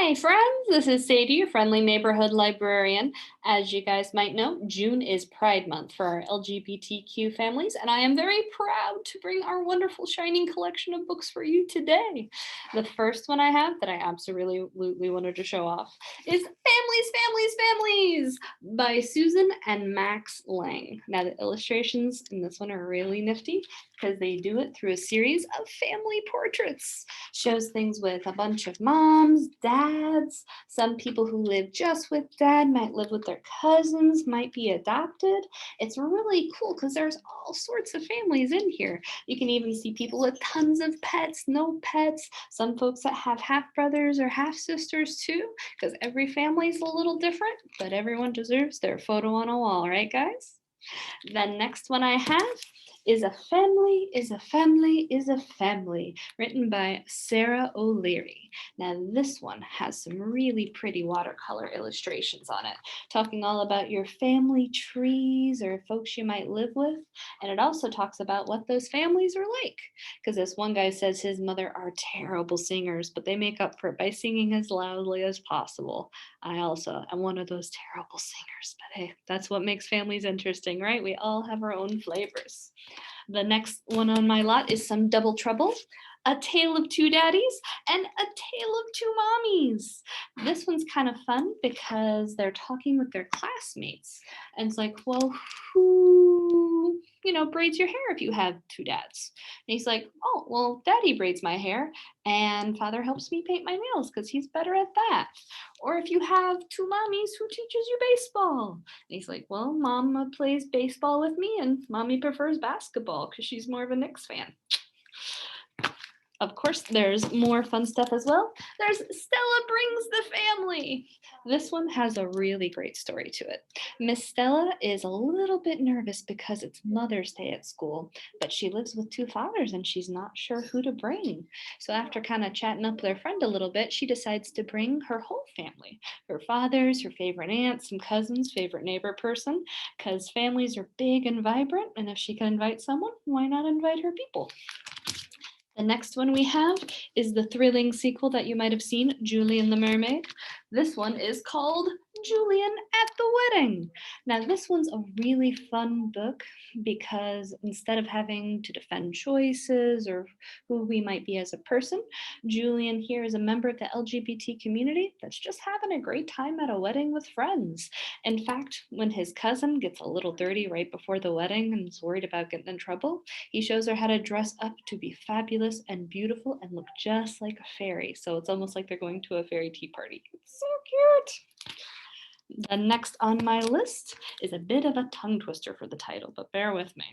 Hi, friends. This is Sadie, your friendly neighborhood librarian. As you guys might know, June is Pride Month for our LGBTQ families, and I am very proud to bring our wonderful, shining collection of books for you today. The first one I have that I absolutely wanted to show off is Families by Susan and Max Lang. Now, the illustrations in this one are really nifty because they do it through a series of family portraits. Shows things with a bunch of moms, dads, some people who live just with dad might live with their cousins, might be adopted. It's really cool because there's all sorts of families in here. You can even see people with tons of pets, no pets, some folks that have half brothers or half sisters too, because every family is a little different, but everyone deserves their photo on a wall, right, guys? The next one I have is A Family is a Family is a Family, written by Sarah O'Leary. Now, this one has some really pretty watercolor illustrations on it, talking all about your family trees or folks you might live with. And it also talks about what those families are like. Because this one guy says his mother are terrible singers, but they make up for it by singing as loudly as possible. I also am one of those terrible singers, but hey, that's what makes families interesting, right? We all have our own flavors. The next one on my lot is Some Double Trouble, A Tale of Two Daddies, and A Tale of Two Mommies. This one's kind of fun because they're talking with their classmates. And it's like, well, who, braids your hair if you have two dads? And he's like, oh, well, daddy braids my hair and father helps me paint my nails because he's better at that. Or if you have two mommies, who teaches you baseball? And he's like, well, mama plays baseball with me and mommy prefers basketball because she's more of a Knicks fan. Of course, there's more fun stuff as well. There's Stella Brings the Family. This one has a really great story to it. Miss Stella is a little bit nervous because it's Mother's Day at school, but she lives with two fathers and she's not sure who to bring. So after kind of chatting up with her friend a little bit, she decides to bring her whole family, her fathers, her favorite aunts, some cousins, favorite neighbor person, because families are big and vibrant, and if she can invite someone, why not invite her people? The next one we have is the thrilling sequel that you might have seen, Julian the Mermaid. This one is called Julian at the Wedding. Now, this one's a really fun book because instead of having to defend choices or who we might be as a person, Julian here is a member of the LGBT community that's just having a great time at a wedding with friends. In fact, when his cousin gets a little dirty right before the wedding and is worried about getting in trouble, he shows her how to dress up to be fabulous and beautiful and look just like a fairy. So it's almost like they're going to a fairy tea party. It's so cute. The next on my list is a bit of a tongue twister for the title, but bear with me.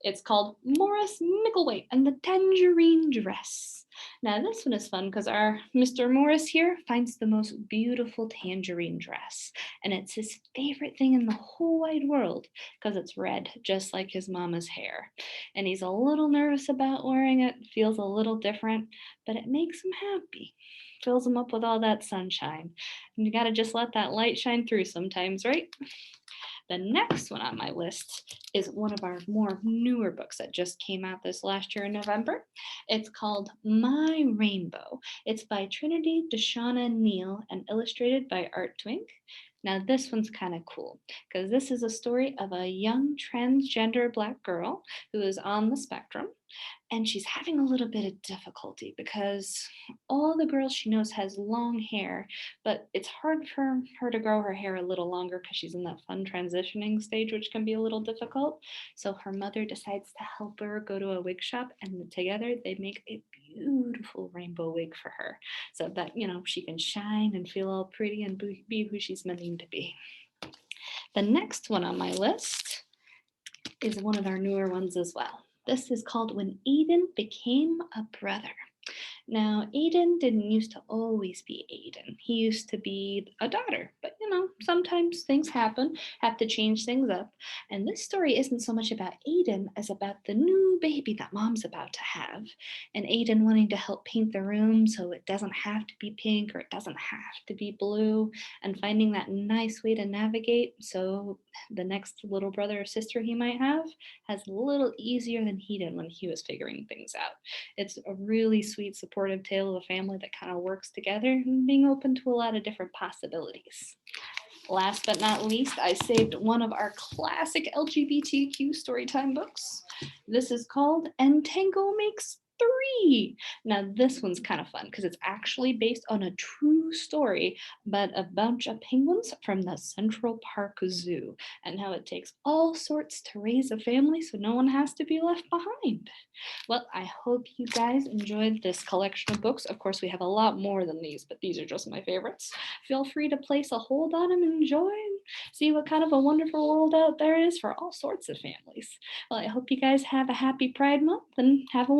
It's called Morris Micklethwait and the Tangerine Dress. Now, this one is fun because our Mr. Morris here finds the most beautiful tangerine dress, and it's his favorite thing in the whole wide world because it's red, just like his mama's hair. And he's a little nervous about wearing it, feels a little different, but it makes him happy. Fills him up with all that sunshine. And you got to just let that light shine through sometimes, right? The next one on my list is one of our more newer books that just came out this last year in November. It's called My Rainbow. It's by Trinity Deshauna Neal and illustrated by Art Twink. Now, this one's kind of cool because this is a story of a young transgender Black girl who is on the spectrum. And she's having a little bit of difficulty because all the girls she knows has long hair, but it's hard for her to grow her hair a little longer because she's in that fun transitioning stage, which can be a little difficult. So her mother decides to help her go to a wig shop, and together they make a beautiful rainbow wig for her so that, she can shine and feel all pretty and be who she's meant to be. The next one on my list is one of our newer ones as well. This is called When Aiden Became a Brother. Now, Aiden didn't used to always be Aiden. He used to be a daughter, but sometimes things happen, have to change things up. And this story isn't so much about Aiden as about the new baby that mom's about to have. And Aiden wanting to help paint the room so it doesn't have to be pink or it doesn't have to be blue, and finding that nice way to navigate so the next little brother or sister he might have has a little easier than he did when he was figuring things out. It's a really sweet, supportive tale of a family that kind of works together and being open to a lot of different possibilities. Last but not least, I saved one of our classic LGBTQ storytime books. This is called And Tango Makes Three. Now, this one's kind of fun because it's actually based on a true story about a bunch of penguins from the Central Park Zoo and how it takes all sorts to raise a family so no one has to be left behind. Well, I hope you guys enjoyed this collection of books. Of course, we have a lot more than these, but these are just my favorites. Feel free to place a hold on them and enjoy and see what kind of a wonderful world out there is for all sorts of families. Well, I hope you guys have a happy Pride Month and have a wonderful